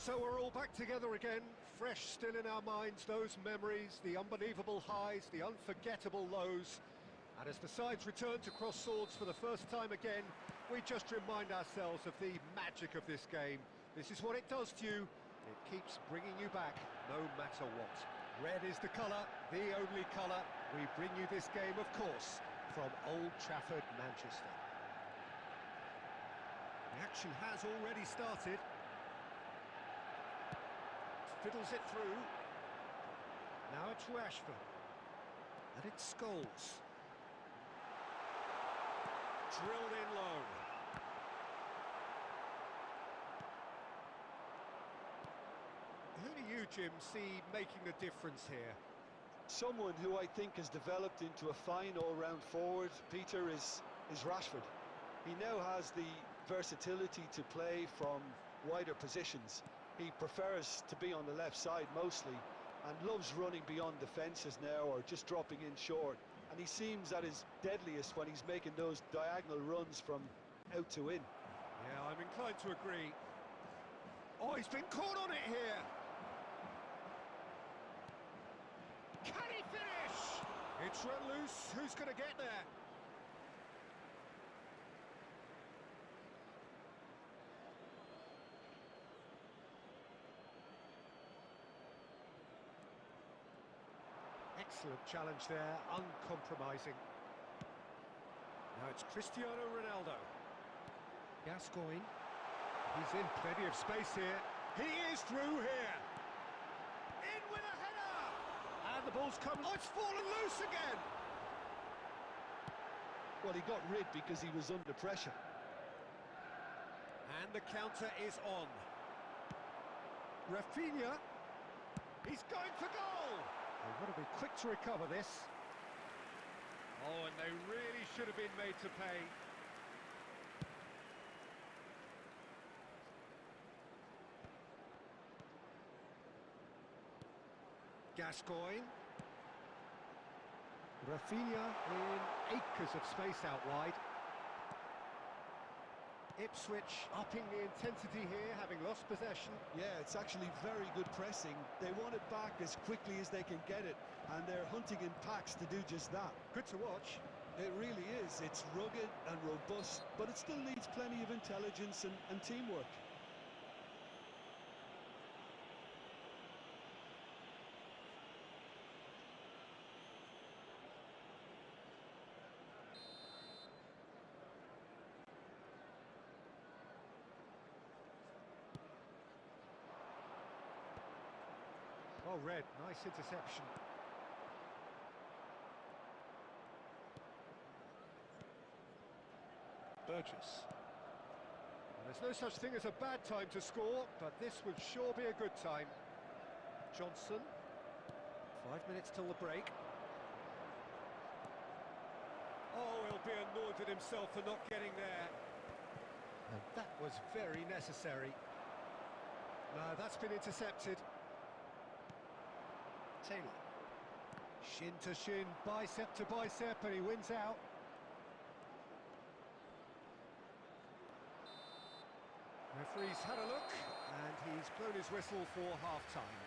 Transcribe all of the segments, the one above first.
So we're all back together again, fresh still in our minds, those memories, the unbelievable highs, the unforgettable lows. And as the sides return to cross swords for the first time again, we just remind ourselves of the magic of this game. This is what it does to you. It keeps bringing you back, no matter what. Red is the colour, the only colour. We bring you this game, of course, from Old Trafford, Manchester. The action has already started. Fiddles it through. Now it's Rashford. And it's Scholes. Drilled in low. Who do you, Jim, see making the difference here? Someone who I think has developed into a fine all-round forward, Peter, is Rashford. He now has the versatility to play from wider positions. He prefers to be on the left side mostly and loves running beyond defences now or just dropping in short. And he seems at his deadliest when he's making those diagonal runs from out to in. Yeah, I'm inclined to agree. Oh, he's been caught on it here! Can he finish? It's run loose, who's going to get there? Excellent challenge there, uncompromising. Now it's Cristiano Ronaldo. Gascoigne. He's in plenty of space here. He is through here. In with a header! And the ball's come. Oh, it's fallen loose again! Well, he got rid because he was under pressure. And the counter is on. Rafinha. He's going for goal! They've got to be quick to recover this. Oh, and they really should have been made to pay. Gascoigne. Rafinha in acres of space out wide. Ipswich upping the intensity here, having lost possession. Yeah, it's actually very good pressing. They want it back as quickly as they can get it, and they're hunting in packs to do just that. Good to watch. It really is. It's rugged and robust, but it still needs plenty of intelligence and teamwork. Oh, Red, nice interception. Burgess. Well, there's no such thing as a bad time to score, but this would sure be a good time. Johnson. 5 minutes till the break. Oh, he'll be annoyed with himself for not getting there. And that was very necessary. No, that's been intercepted. Taylor. Shin to shin, bicep to bicep, and he wins out. Referee's had a look, and he's blown his whistle for half-time.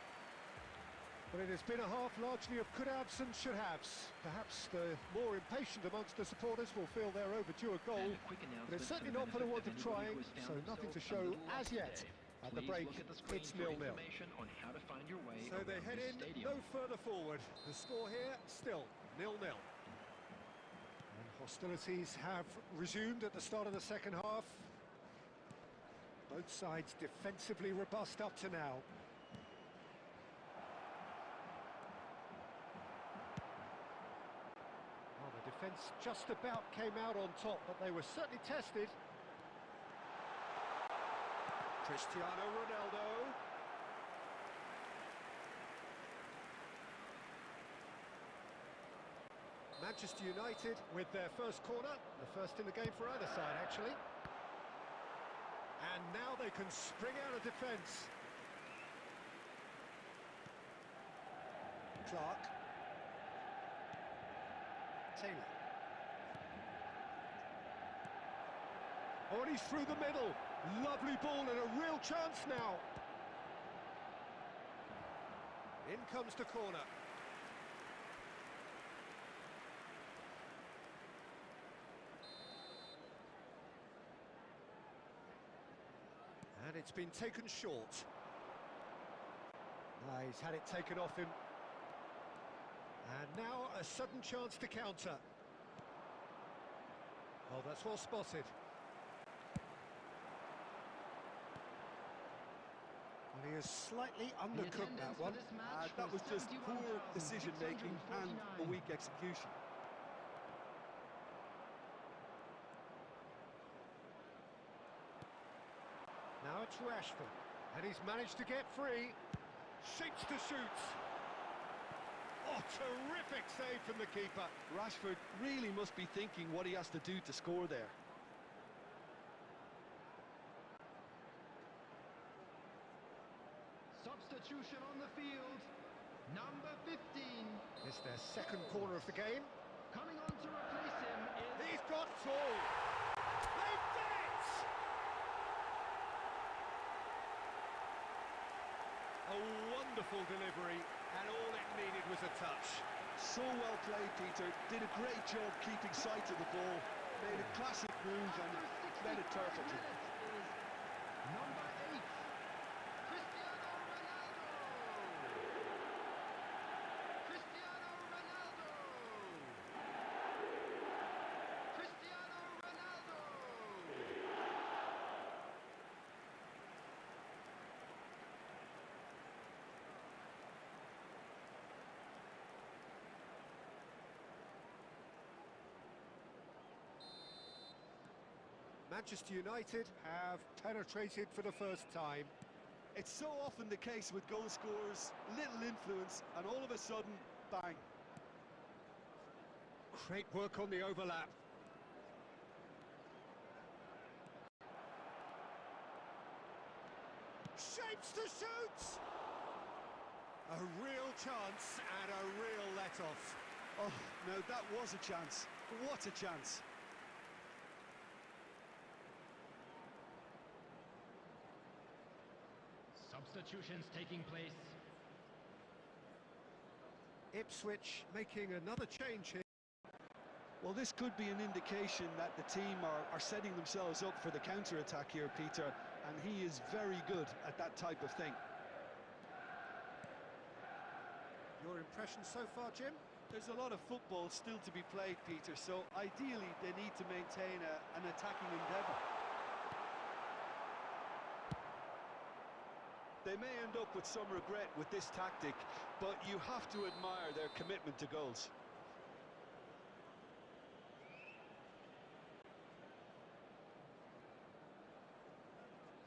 But it has been a half largely of could-haves and should-haves. Perhaps the more impatient amongst the supporters will feel they're overdue a goal, but it's certainly not for the want of trying, so nothing to show as yet. At the break, it's 0-0. So they head in, no further forward. The score here, still 0-0. And hostilities have resumed at the start of the second half. Both sides defensively robust up to now. Well, the defence just about came out on top, but they were certainly tested. Cristiano Ronaldo. Manchester United with their first corner, the first in the game for either side actually. And now they can spring out of defence. Clark. Taylor. Oh, and he's through the middle. Lovely ball and a real chance now. In comes the corner. And it's been taken short. He's had it taken off him. And now a sudden chance to counter. Oh, that's well spotted. Well, he has slightly undercooked that one. That was just poor decision-making and a weak execution. Now it's Rashford, and he's managed to get free. Shapes to shoot. Oh, terrific save from the keeper. Rashford really must be thinking what he has to do to score there. Substitution on the field, number 15. It's their second corner of the game. Coming on to replace him is... He's got full. They've done it! A wonderful delivery, and all it needed was a touch. So well played, Peter. Did a great job keeping sight of the ball. Made a classic move and led it perfectly. Number 8, Cristiano Ronaldo! Cristiano Ronaldo! Cristiano Ronaldo! Manchester United have penetrated for the first time. It's so often the case with goal scorers, little influence, and all of a sudden, bang. Great work on the overlap. Shapes to shoot! A real chance and a real let-off. Oh, now that was a chance. What a chance. Substitutions taking place. Ipswich making another change here. Well, this could be an indication that the team are setting themselves up for the counter-attack here, Peter, and he is very good at that type of thing. Your impression so far, Jim? There's a lot of football still to be played, Peter, so ideally they need to maintain an attacking endeavour. They may end up with some regret with this tactic, but you have to admire their commitment to goals.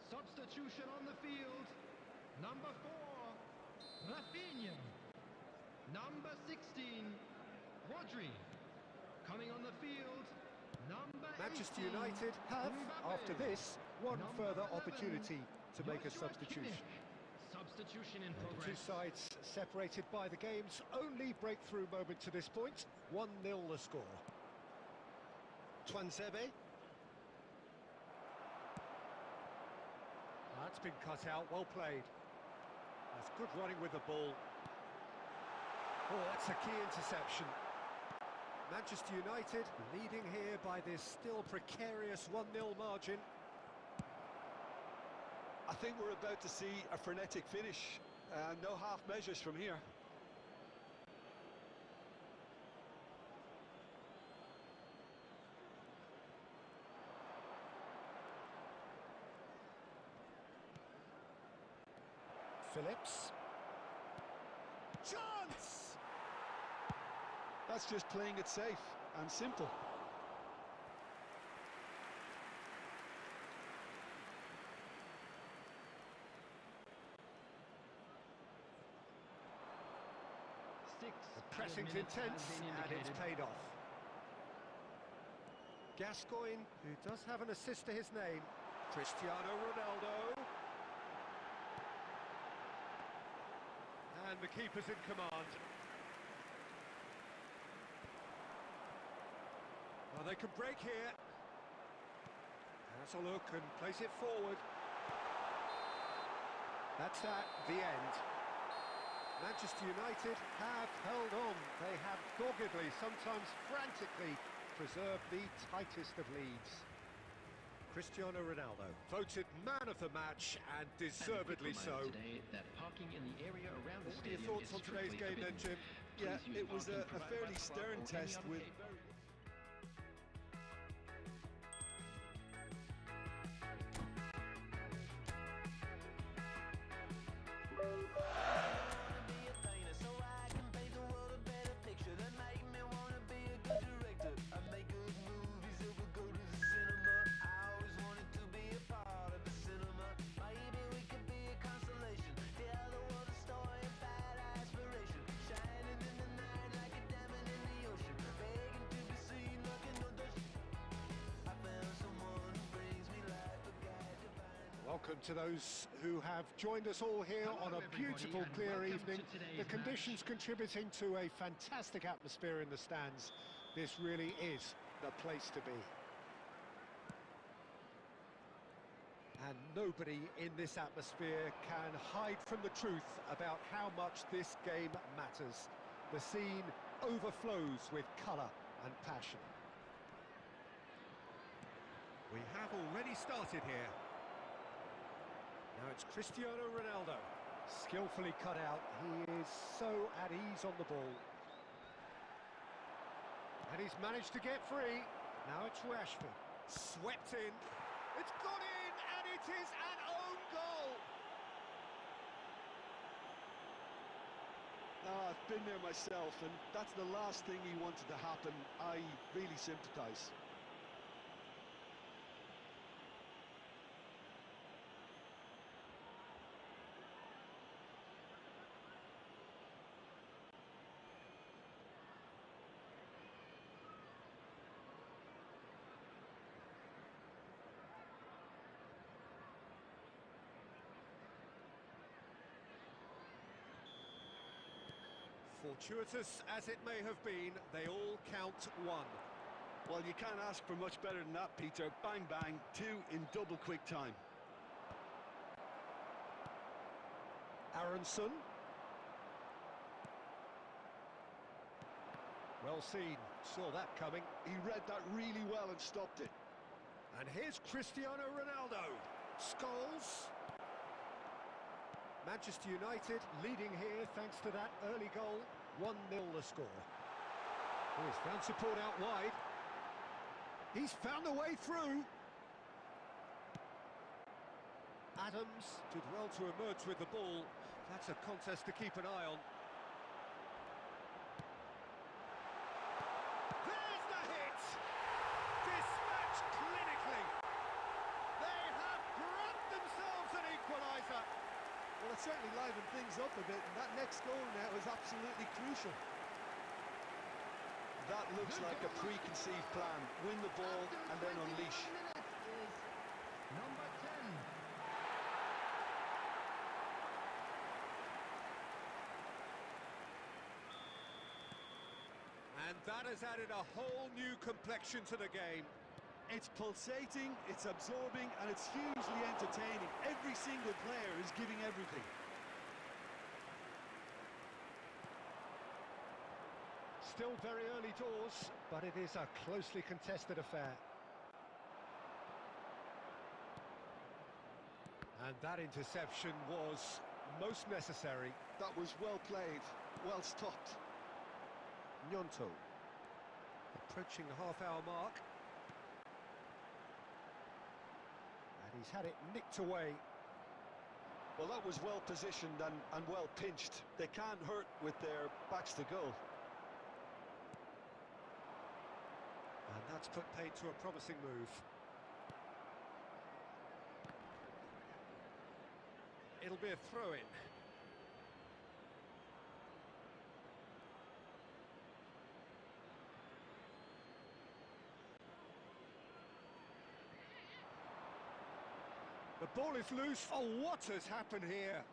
Substitution on the field. Number 4, Rafinha. Number 16, Rodri. Coming on the field, number Manchester 18, United have, Mbappe. after this, one Number further 11, opportunity to make a Joshua substitution. Kimmich. Substitution in The two progress. sides separated by the game's only breakthrough moment to this point. 1-0 the score. Twansebe. That's been cut out, well played. That's good running with the ball. Oh, that's a key interception. Manchester United leading here by this still precarious 1-0 margin. I think we're about to see a frenetic finish. No half measures from here. Phillips. Chance! That's just playing it safe and simple. The pressing's intense and it's paid off. Gascoigne, who does have an assist to his name, Cristiano Ronaldo. And the keeper's in command. Well, they can break here. Has a look and place it forward. That's that, the end. Manchester United have held on. They have doggedly, sometimes frantically, preserved the tightest of leads. Cristiano Ronaldo, voted man of the match, and deservedly so. Today, that parking in the area around the What are your stadium thoughts on today's game then, Jim? Yeah, it was a fairly stern test with... Welcome to those who have joined us all here on a beautiful, clear evening. The conditions contributing to a fantastic atmosphere in the stands. This really is the place to be. And nobody in this atmosphere can hide from the truth about how much this game matters. The scene overflows with colour and passion. We have already started here. Now it's Cristiano Ronaldo, skillfully cut out. He is so at ease on the ball. And he's managed to get free. Now it's Rashford, swept in. It's gone in, and it is an own goal. I've been there myself, and that's the last thing he wanted to happen. I really sympathise. Fortuitous as it may have been, they all count one. Well, you can't ask for much better than that, Peter. Bang, bang, two in double quick time. Aronson. Well seen, saw that coming. He read that really well and stopped it. And here's Cristiano Ronaldo. Scholes. Manchester United leading here thanks to that early goal. 1-0 the score. Oh, he's found support out wide. He's found a way through. Adams did well to emerge with the ball. That's a contest to keep an eye on. There's the hit! Dispatched clinically. They have grabbed themselves an equaliser. Well, it certainly livened things up a bit, and that next goal now is absolutely crucial. That looks like a preconceived plan. Win the ball and then unleash. Number 10. And that has added a whole new complexion to the game. It's pulsating, it's absorbing, and it's hugely entertaining. Every single player is giving everything. Still very early doors, but it is a closely contested affair. And that interception was most necessary. That was well played, well stopped. Gnonto, approaching the half-hour mark. And he's had it nicked away. Well, that was well positioned and well pinched. They can't hurt with their backs to goal. And that's put paid to a promising move. It'll be a throw-in. The ball is loose. Oh, what has happened here?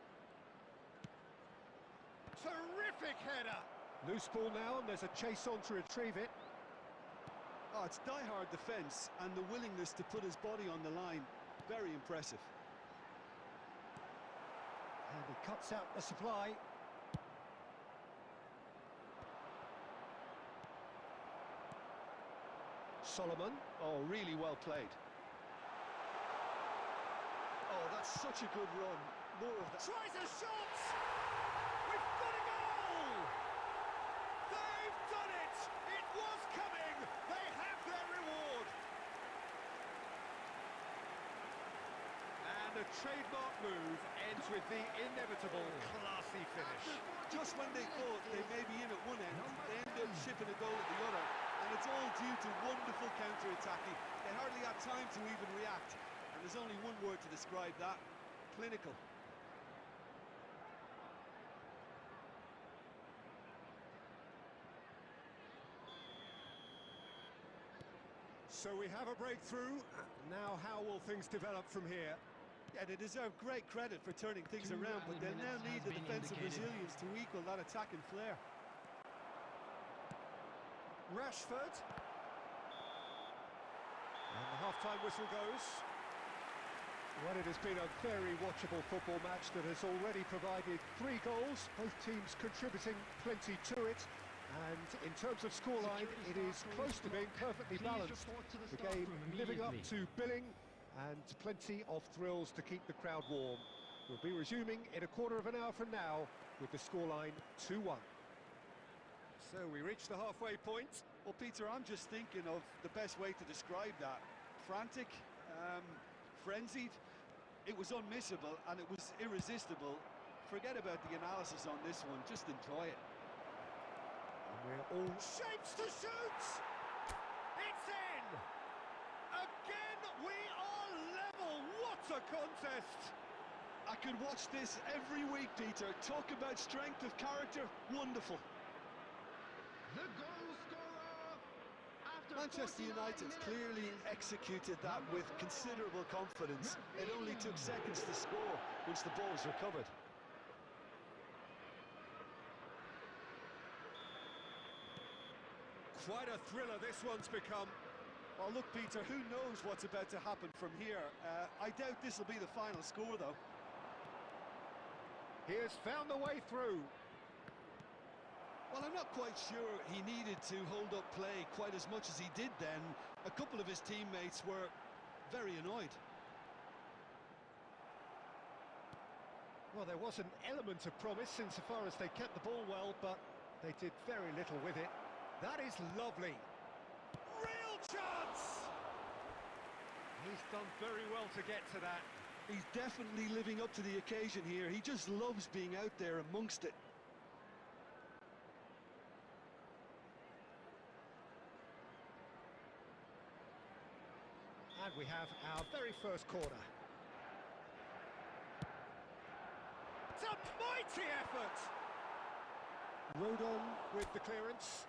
Terrific header. Loose ball now, and there's a chase on to retrieve it. Oh, it's die-hard defence and the willingness to put his body on the line. Very impressive. And he cuts out the supply. Solomon. Oh, really well played. Oh, that's such a good run. More of that. Tries a shot! We've got a goal! They've done it! It was coming! They have their reward! And the trademark move ends with the inevitable classy finish. Just when they thought they may be in at one end, they end up shipping a goal at the other. And it's all due to wonderful counter-attacking. They hardly had time to even react. And there's only one word to describe that: clinical. So we have a breakthrough. Now how will things develop from here? Yeah, they deserve great credit for turning things around, but they'll now need the defensive resilience to equal that attacking flair. Rashford. And the half-time whistle goes. Well, it has been a very watchable football match that has already provided 3 goals, both teams contributing plenty to it. And in terms of scoreline, it is close to being perfectly balanced. The game living up to billing, and plenty of thrills to keep the crowd warm. We'll be resuming in a quarter of an hour from now with the scoreline 2-1. So we reach the halfway point. Well, Peter, I'm just thinking of the best way to describe that. Frantic, frenzied. It was unmissable and it was irresistible. Forget about the analysis on this one, just enjoy it. And we're all shapes to shoot! It's in! Again, we are level! What a contest! I could watch this every week, Peter. Talk about strength of character, wonderful. The goal scorer after Manchester United clearly executed that with considerable confidence. It only took seconds to score once the ball was recovered. Quite a thriller this one's become. Well, look, Peter, who knows what's about to happen from here? I doubt this will be the final score, though. He has found the way through. Well, I'm not quite sure he needed to hold up play quite as much as he did then. A couple of his teammates were very annoyed. Well, there was an element of promise insofar as they kept the ball well, but they did very little with it. That is lovely. Real chance! He's done very well to get to that. He's definitely living up to the occasion here. He just loves being out there amongst it. And we have our very first corner. It's a mighty effort! Rodon with the clearance.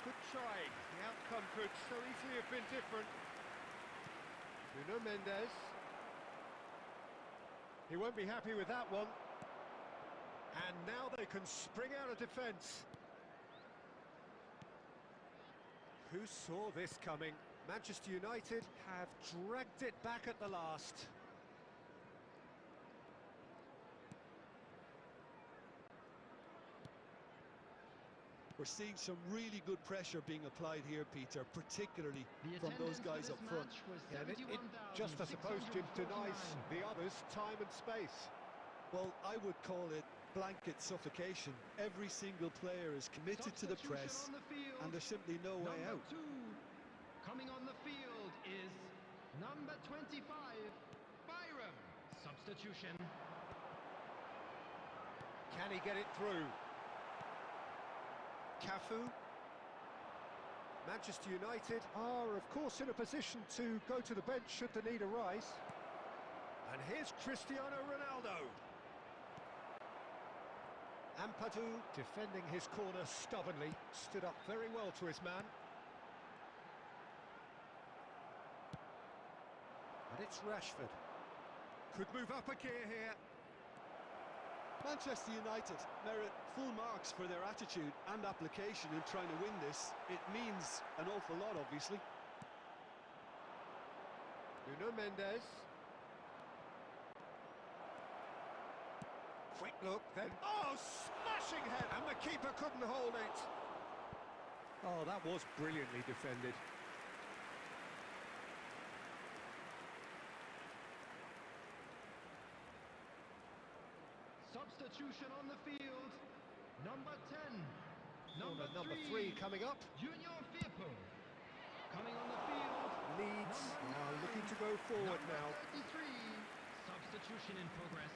Good try. The outcome could so easily have been different. Nuno Mendes. He won't be happy with that one. And now they can spring out of defence. Who saw this coming? Manchester United have dragged it back at the last. We're seeing some really good pressure being applied here, Peter, particularly from those guys up front. And it just, I suppose, Jim, denies the others time and space. Well, I would call it blanket suffocation. Every single player is committed to the press, and there's simply no way out. Coming on the field is number 25, Byram. Substitution. Can he get it through? Cafu. Manchester United are, of course, in a position to go to the bench should the need arise. And here's Cristiano Ronaldo. Ampadu defending his corner stubbornly, stood up very well to his man. And it's Rashford. Could move up a gear here. Manchester United merit full marks for their attitude and application in trying to win this. It means an awful lot, obviously. Nuno Mendes. Quick look, then... Oh, smashing head! And the keeper couldn't hold it. Oh, that was brilliantly defended. Substitution on the field. Number 10. Number three coming up. Junior Firpo. Coming on the field. Leeds Number are 9. looking to go forward Number now. 33. Substitution in progress.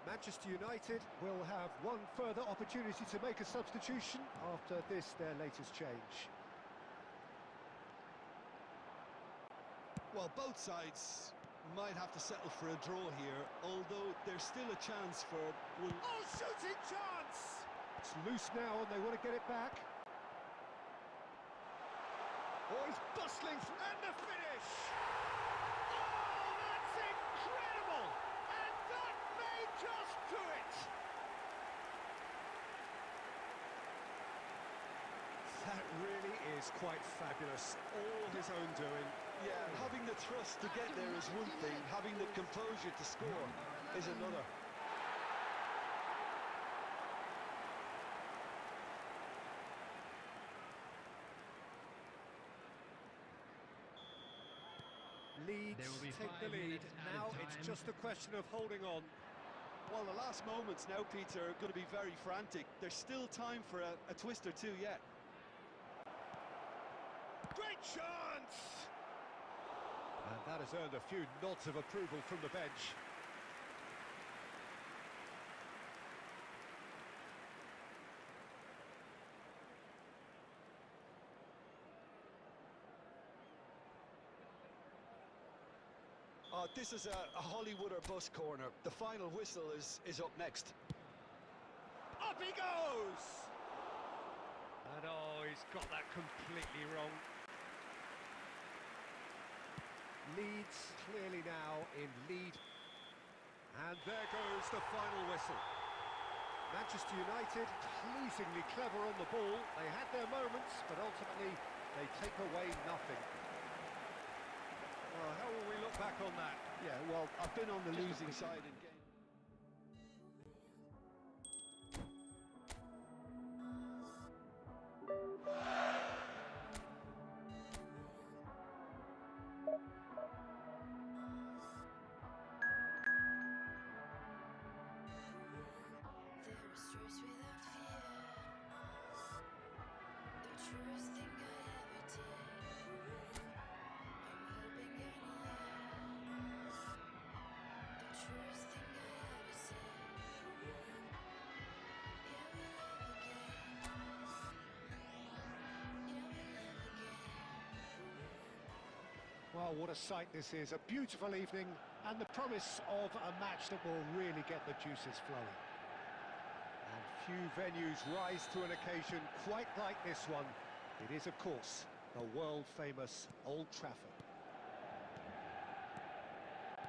Manchester United will have one further opportunity to make a substitution after this, their latest change. Well, both sides might have to settle for a draw here, although there's still a chance for one. Oh, shooting chance! It's loose now and they want to get it back. Oh, he's bustling and the finish! Oh, that's incredible! And that may just do it! That really is quite fabulous. All his own doing. Yeah, having the trust to get there is one thing, having the composure to score is another. Leeds There will be take 5 the lead. minutes added Now time. it's just a question of holding on. Well, the last moments now, Peter, are going to be very frantic. There's still time for a twist or two yet. Great chance! And that has earned a few nods of approval from the bench. This is a Hollywood or bust corner. The final whistle is up next. Up he goes! And oh, he's got that completely wrong. Leeds clearly now in lead. And there goes the final whistle. Manchester United pleasingly clever on the ball. They had their moments, but ultimately they take away nothing. Well, how will we look back on that? Yeah, well, I've been on the losing side in games. Well, what a sight this is. A beautiful evening and the promise of a match that will really get the juices flowing. And few venues rise to an occasion quite like this one. It is, of course, the world-famous Old Trafford.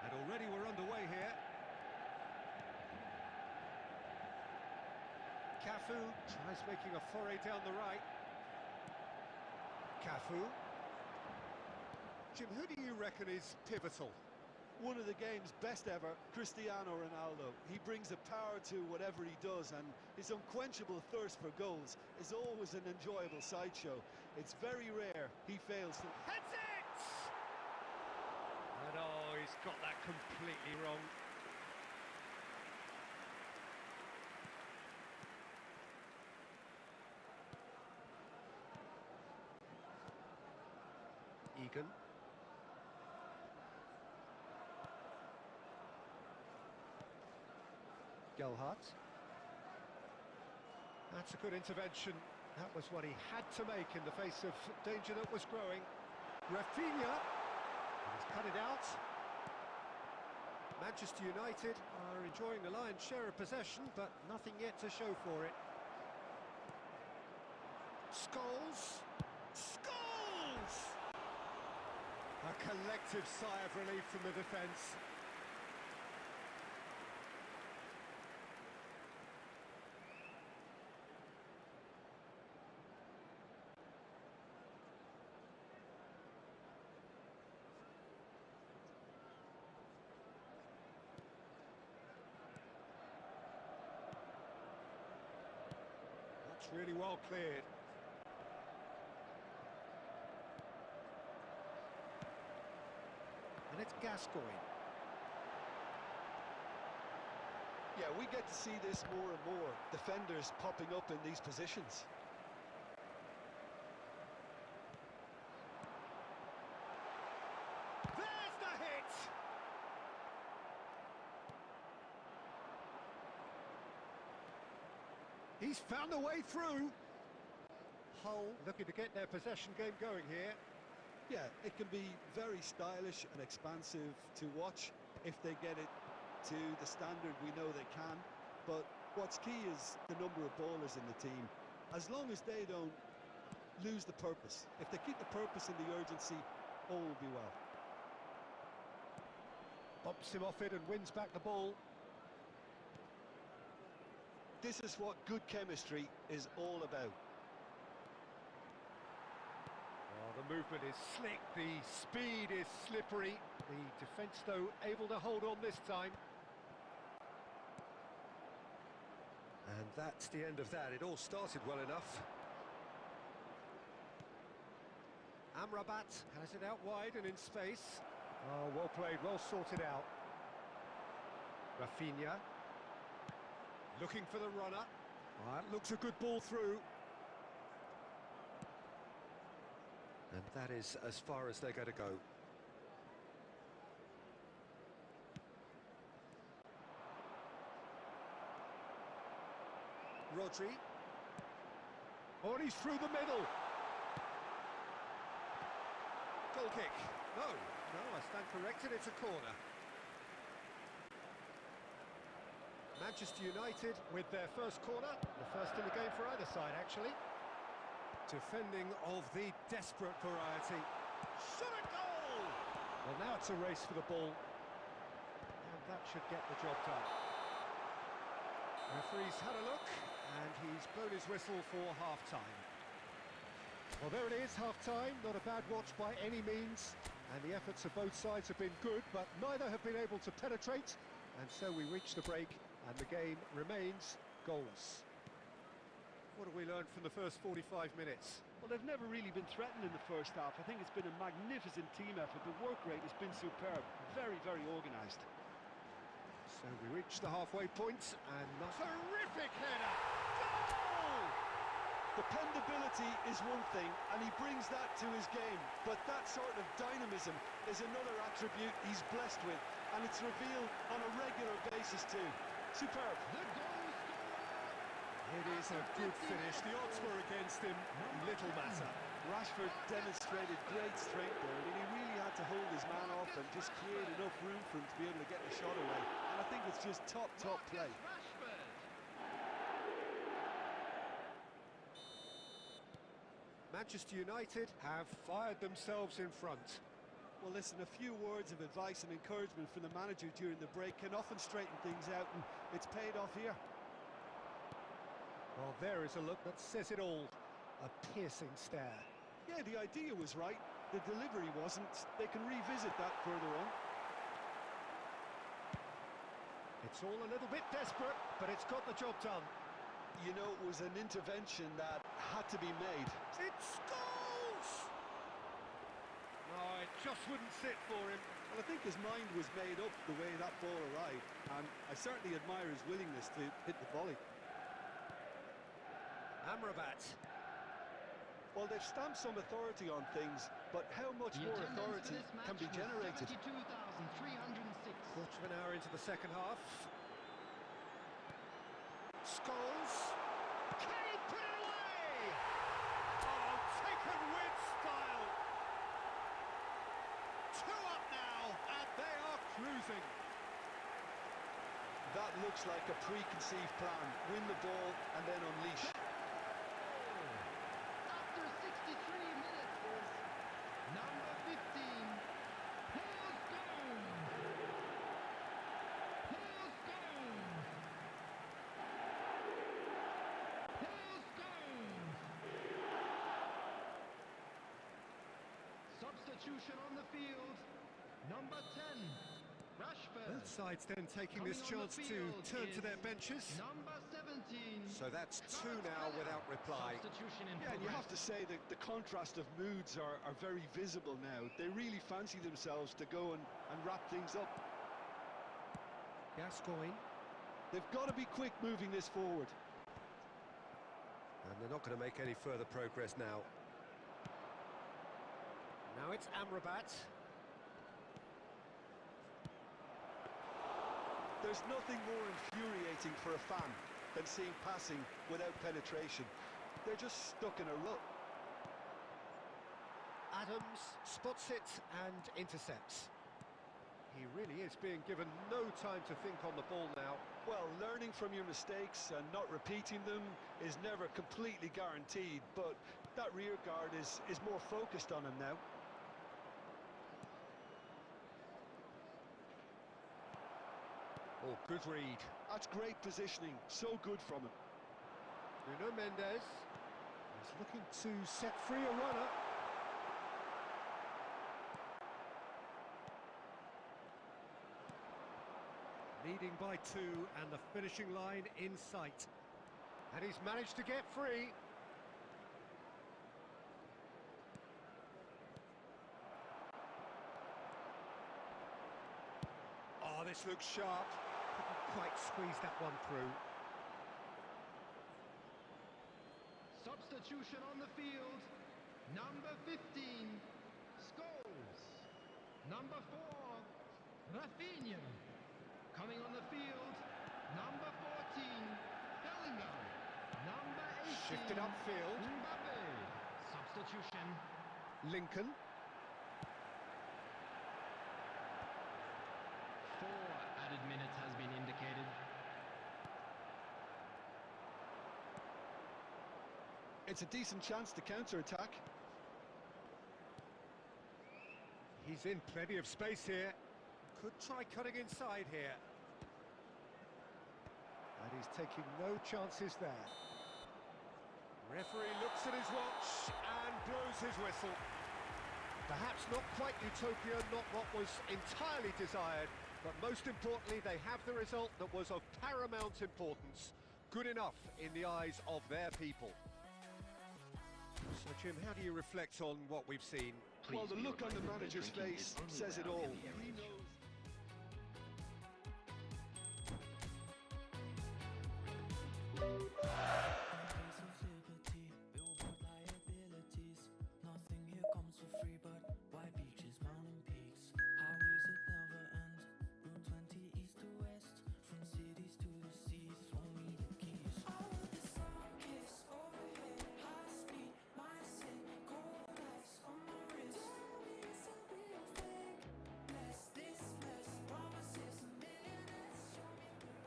And already we're underway here. Cafu tries making a foray down the right. Cafu. Jim, who do you reckon is pivotal? One of the game's best ever, Cristiano Ronaldo. He brings a power to whatever he does, and his unquenchable thirst for goals is always an enjoyable sideshow. It's very rare he fails to... Heads it! And oh, he's got that completely wrong. Egan. Gelhardt. That's a good intervention. That was what he had to make in the face of danger that was growing. Rafinha. He's cut it out. Manchester United are enjoying the lion's share of possession, but nothing yet to show for it. Scholes. Scholes! A collective sigh of relief from the defence. It's really well cleared. And it's Gascoigne. Yeah, we get to see this more and more. Defenders popping up in these positions. There's the hit! He's found a way through. Hull looking to get their possession game going here. Yeah, it can be very stylish and expansive to watch if they get it to the standard we know they can. But what's key is the number of ballers in the team. As long as they don't lose the purpose, if they keep the purpose and the urgency, all will be well. Bumps him off it and wins back the ball. This is what good chemistry is all about. Oh, the movement is slick, the speed is slippery. The defence, though, able to hold on this time. And that's the end of that. It all started well enough. Amrabat has it out wide and in space. Oh, well played, well sorted out. Rafinha. Looking for the runner. Oh, that looks a good ball through. And that is as far as they're going to go. Rodri. Oh, and he's through the middle. Goal kick. No, I stand corrected, it's a corner. Manchester United with their first corner, the first in the game for either side, actually. Defending of the desperate variety. Shot a goal! Well, now it's a race for the ball. And that should get the job done. Referee's had a look, and he's blown his whistle for half-time. Well, there it is, half-time. Not a bad watch by any means. And the efforts of both sides have been good, but neither have been able to penetrate. And so we reach the break, and the game remains goalless. What have we learned from the first 45 minutes? Well, they've never really been threatened in the first half. I think it's been a magnificent team effort. The work rate has been superb. Very, very organised. So we reach the halfway point, and a terrific header! Goal! Dependability is one thing, and he brings that to his game. But that sort of dynamism is another attribute he's blessed with, and it's revealed on a regular basis too. Superb. The goal scorer! It is a good finish. The odds were against him. Little matter. Rashford demonstrated great strength there. I mean, he really had to hold his man off and just create enough room for him to be able to get the shot away. And I think it's just top play. Rashford! Manchester United have fired themselves in front. Well, listen, a few words of advice and encouragement from the manager during the break can often straighten things out, and it's paid off here. Well, there is a look that says it all. A piercing stare. Yeah, the idea was right. The delivery wasn't. They can revisit that further on. It's all a little bit desperate, but it's got the job done. You know, it was an intervention that had to be made. It scores! No, it just wouldn't sit for him. Well, I think his mind was made up the way that ball arrived, and I certainly admire his willingness to hit the volley. Amrabat. Well, they've stamped some authority on things, but how much more authority can be generated? 72,306. Quarter of an hour into the second half. Scholes. Can he put it away? Oh, taken with style. 2 up now, and they are cruising. That looks like a preconceived plan. Win the ball and then unleash. After 63 minutes is number 15, Paul Scholes. Paul Scholes. Paul Scholes. Substitution on the field, number 10, Rashford. Both sides then taking Coming this on the chance to field turn to is their benches. Number 17, So that's two now without reply. Substitution in Yeah, and you have progress. to say that the contrast of moods are very visible now. They really fancy themselves to go and wrap things up. Gascoigne. They've got to be quick moving this forward. And they're not going to make any further progress now. Now it's Amrabat. There's nothing more infuriating for a fan than seeing passing without penetration. They're just stuck in a rut. Adams spots it and intercepts. He really is being given no time to think on the ball now. Well, learning from your mistakes and not repeating them is never completely guaranteed, but that rear guard is more focused on him now. Oh, good read. That's great positioning, so good from him. Nuno Mendes is looking to set free a runner. Leading by two and the finishing line in sight. And he's managed to get free. Oh, this looks sharp. Couldn't quite squeeze that one through. Substitution on the field. Number 15, Scholes. Number 4, Rafinha. Coming on the field, number 14, Bellingham. Number 18, Shifted upfield. Mbappe. Substitution. Lincoln. 4 added minutes has been indicated. It's a decent chance to counter-attack. He's in plenty of space here. Could try cutting inside here. And he's taking no chances there. Referee looks at his watch and blows his whistle. Perhaps not quite utopia, not what was entirely desired, but most importantly, they have the result that was of paramount importance. Good enough in the eyes of their people. So, Jim, how do you reflect on what we've seen? Well, the look on the manager's face says it all. He knows. Nothing here comes for free, but white beaches, mountain peaks. Highways that never end. Route 20 east to west, from cities to the sea. Throw me the keys. I want the sun kiss overhead, high speed, mindset, cold ice on my wrist. Promise a real thing. Bless this mess, promises a millionaires.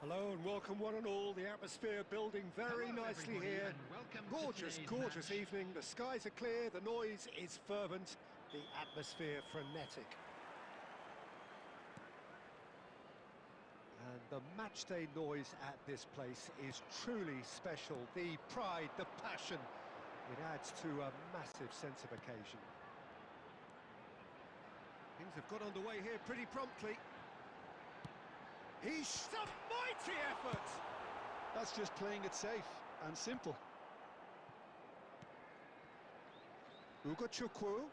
Hello and welcome one and all. The atmosphere building very Hello, nicely everybody, here. and welcome to Gorgeous, today's gorgeous match. evening. The skies are clear, the noise is fervent, the atmosphere frenetic. And the matchday noise at this place is truly special. The pride, the passion, it adds to a massive sense of occasion. Things have got underway here pretty promptly. He's a mighty effort! That's just playing it safe and simple. Ugo Chukwu.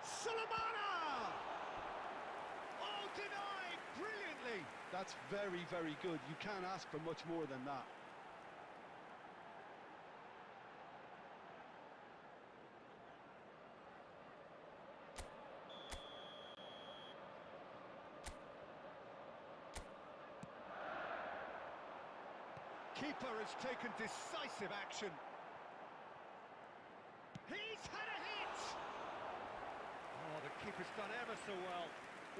Salamana! Oh, denied brilliantly! That's very, very good. You can't ask for much more than that. Keeper has taken decisive action. He's had a hit! Oh, the keeper's done ever so well.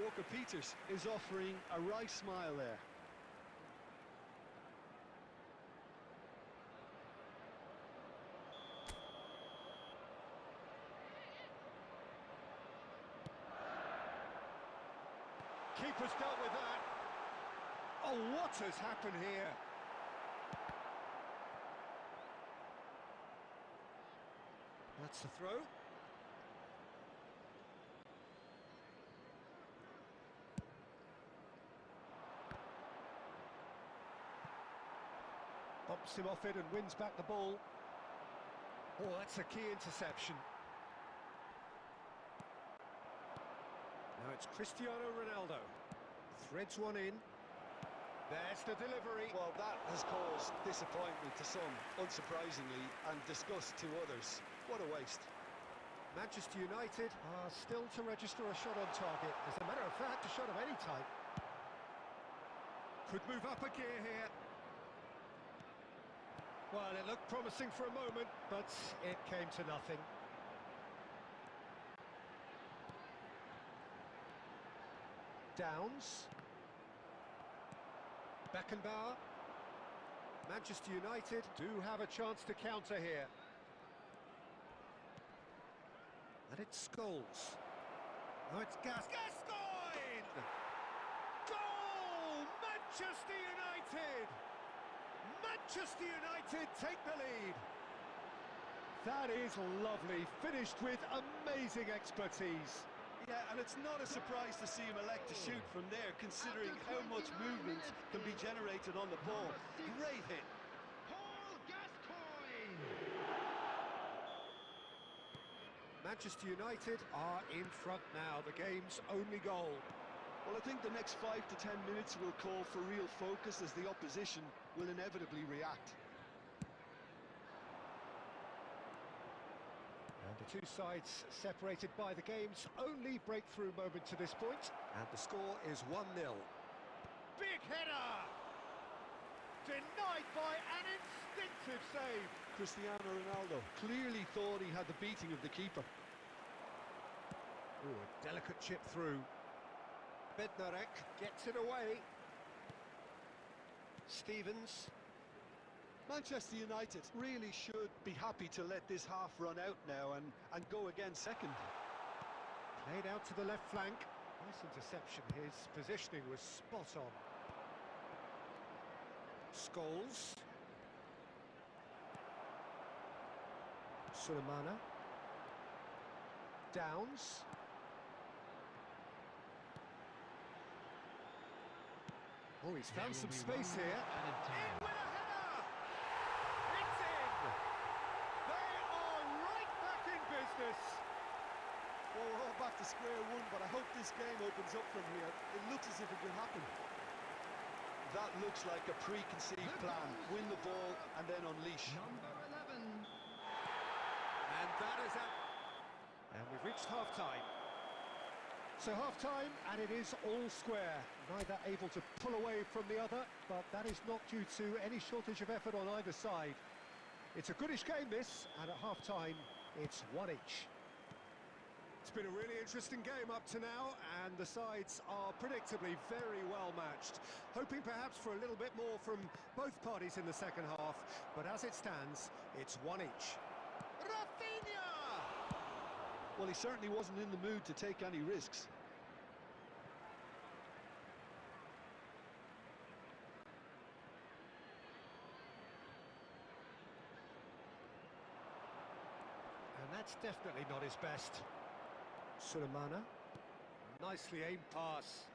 Walker Peters is offering a wry smile there. Keeper's dealt with that. Oh, what has happened here? That's the throw. Bumps him off it and wins back the ball. Oh, that's a key interception. Now it's Cristiano Ronaldo. Threads one in. There's the delivery. Well, that has caused disappointment to some, unsurprisingly, and disgust to others. What a waste. Manchester United are still to register a shot on target. As a matter of fact, a shot of any type. Could move up a gear here. Well, it looked promising for a moment, but it came to nothing. Downs. Beckenbauer. Manchester United do have a chance to counter here. And it's Scholes. Now it's Gascoigne! Goal! Manchester United! Manchester United take the lead. That is lovely, finished with amazing expertise. Yeah, and it's not a surprise to see him elect to shoot from there, considering how much movement can be generated on the ball. Great hit. Paul Gascoigne. Manchester United are in front now, the game's only goal. Well, I think the next 5 to 10 minutes will call for real focus as the opposition will inevitably react. And the two sides separated by the game's only breakthrough moment to this point. And the score is 1-0. Big header! Denied by an instinctive save. Cristiano Ronaldo clearly thought he had the beating of the keeper. Ooh, a delicate chip through. Bednarek gets it away. Stevens. Manchester United really should be happy to let this half run out now and go again second. Played out to the left flank. Nice interception. His positioning was spot on. Scholes. Sulemana. Downs. Oh, he's found some space here. In with a header! It's in! They are right back in business. Well, we're all back to square one, but I hope this game opens up from here. It looks as if it could happen. That looks like a preconceived plan. Win the ball and then unleash. Number 11. And that is it. And we've reached half-time. So half-time, and it is all square. Neither able to pull away from the other, but that is not due to any shortage of effort on either side. It's a goodish game, this, and at half-time, it's one each. It's been a really interesting game up to now, and the sides are predictably very well matched. Hoping perhaps for a little bit more from both parties in the second half, but as it stands, it's one each. Rafinha! Well, he certainly wasn't in the mood to take any risks. And that's definitely not his best. Sulemana. Nicely aimed pass.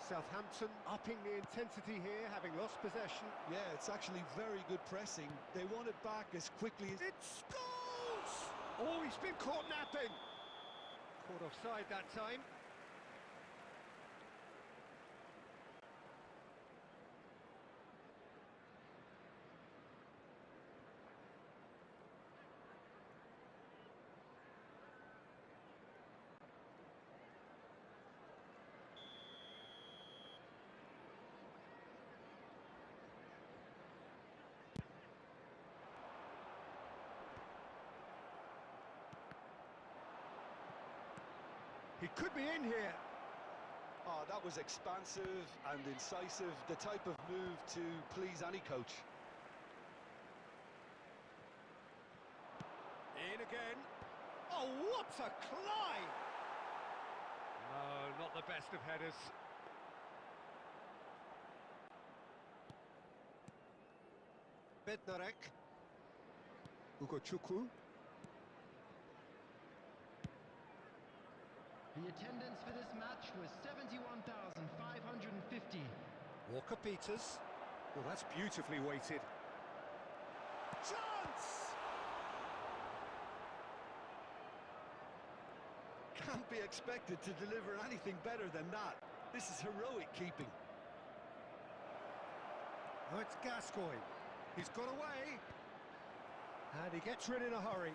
Southampton upping the intensity here, having lost possession. Yeah, it's actually very good pressing. They want it back as quickly as... It scores! Oh, he's been caught napping. Caught offside that time. He could be in here. Oh, that was expansive and incisive, the type of move to please any coach. In again. Oh, what a climb! No, not the best of headers. Bednarek. Ugochukwu. The attendance for this match was 71,550. Walker-Peters. Well, that's beautifully weighted. Chance! Can't be expected to deliver anything better than that. This is heroic keeping. Oh, it's Gascoigne. He's got away. And he gets rid in a hurry.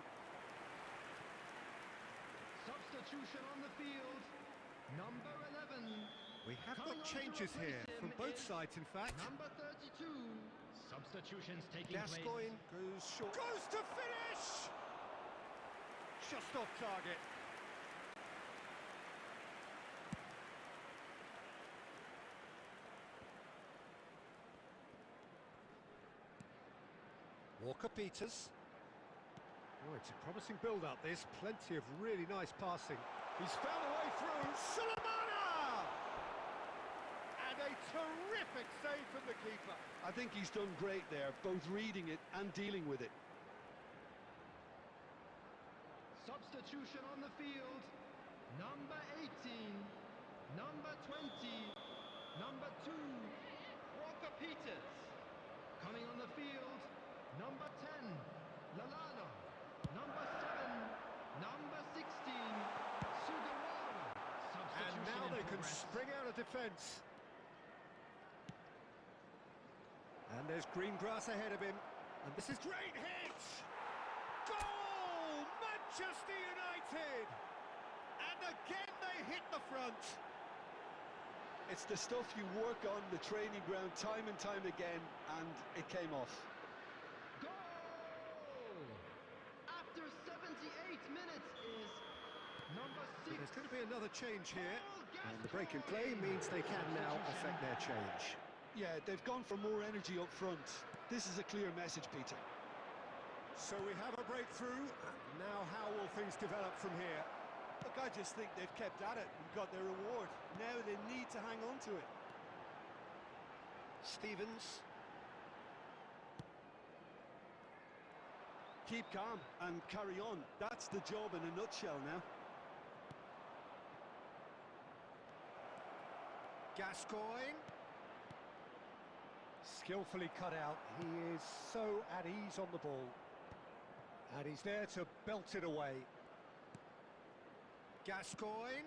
Substitution on the field. Number 11. We have Coming got on to changes replace here, him from both is sides, in fact. Number 32. Substitutions taking Gascoigne goes short. Goes to finish! Just off target. Walker-Peters. Oh, it's a promising build-up, this. Plenty of really nice passing. He's found a way through. Sulemana! And a terrific save from the keeper. I think he's done great there, both reading it and dealing with it. Substitution on the field. Number 18. Number 20. Number 2. Walker-Peters. Coming on the field. Number 10. Lallana. Number 7. Number 16. Sugawara. And Substitution now in they can progress. spring out of defence. And there's green grass ahead of him. And this is great hit! Goal! Manchester United! And again they hit the front. It's the stuff you work on the training ground time and time again, and it came off. Goal! After 78 minutes is number 6. There's going to be another change here. And the break in play means they can now affect their change. Yeah, they've gone for more energy up front. This is a clear message, Peter. So we have a breakthrough. Now how will things develop from here? Look, I just think they've kept at it and got their reward. Now they need to hang on to it. Stevens. Keep calm and carry on. That's the job in a nutshell now. Gascoigne. Skillfully cut out. He is so at ease on the ball. And he's there to belt it away. Gascoigne.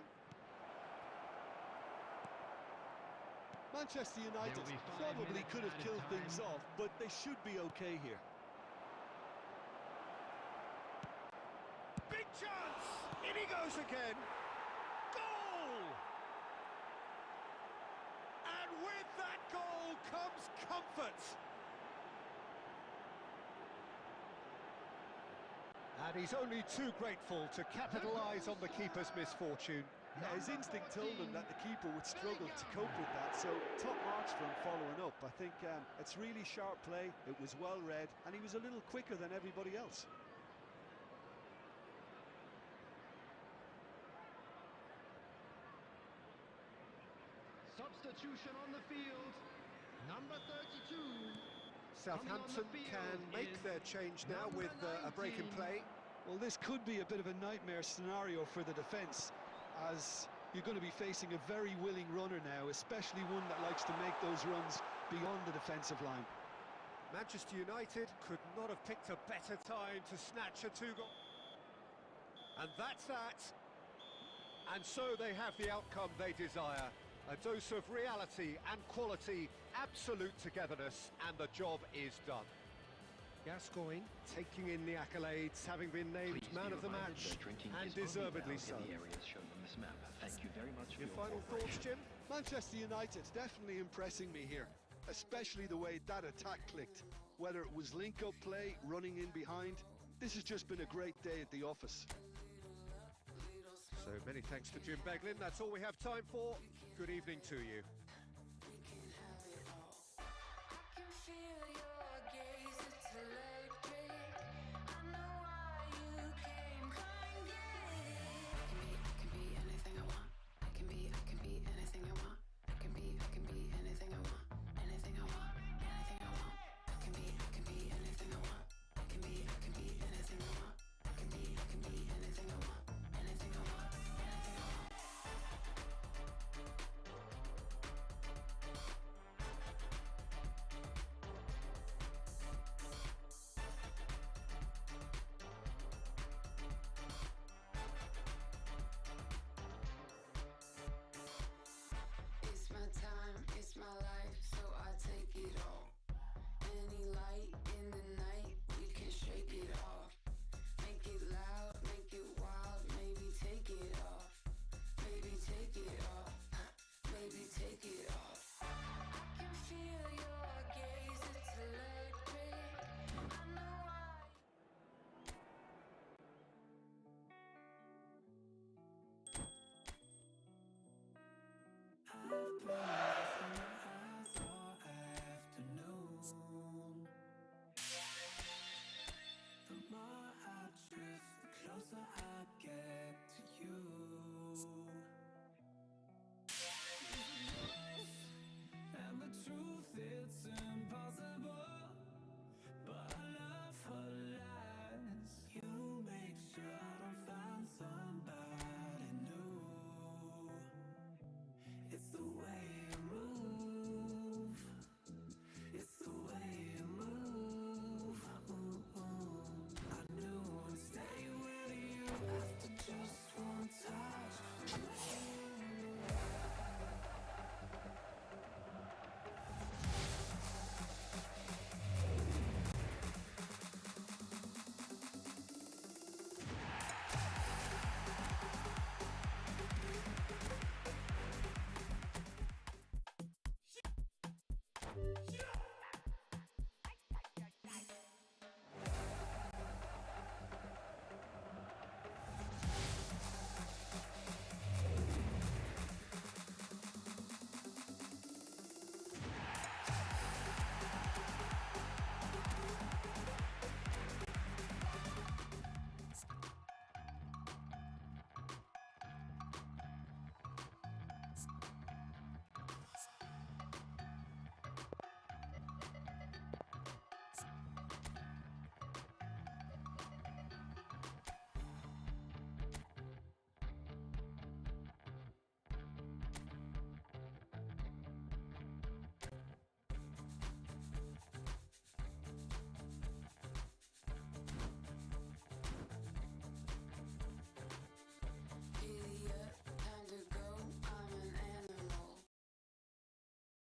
Manchester United There'll be 5 probably minutes could have added killed time. things off, but they should be okay here. Big chance! In he goes again. Goal! And with that goal comes comfort. And he's only too grateful to capitalise on the keeper's misfortune. Yeah, his instinct told him that the keeper would struggle to cope with that, so top marks for him following up. I think it's really sharp play, it was well read, and he was a little quicker than everybody else. Substitution on the field. Number 32. Southampton can make their change now with a break in play. Well, this could be a bit of a nightmare scenario for the defence, as you're going to be facing a very willing runner now, especially one that likes to make those runs beyond the defensive line. Manchester United could not have picked a better time to snatch a two-goal. And that's that. And so they have the outcome they desire. A dose of reality and quality, absolute togetherness, and the job is done. Gascoigne taking in the accolades, having been named man of the match, and deservedly so. Thank you very much for Your final thoughts, Jim? Manchester United definitely impressing me here, especially the way that attack clicked. Whether it was link-up play, running in behind, this has just been a great day at the office. So many thanks to Jim Beglin. That's all we have time for. Good evening to you.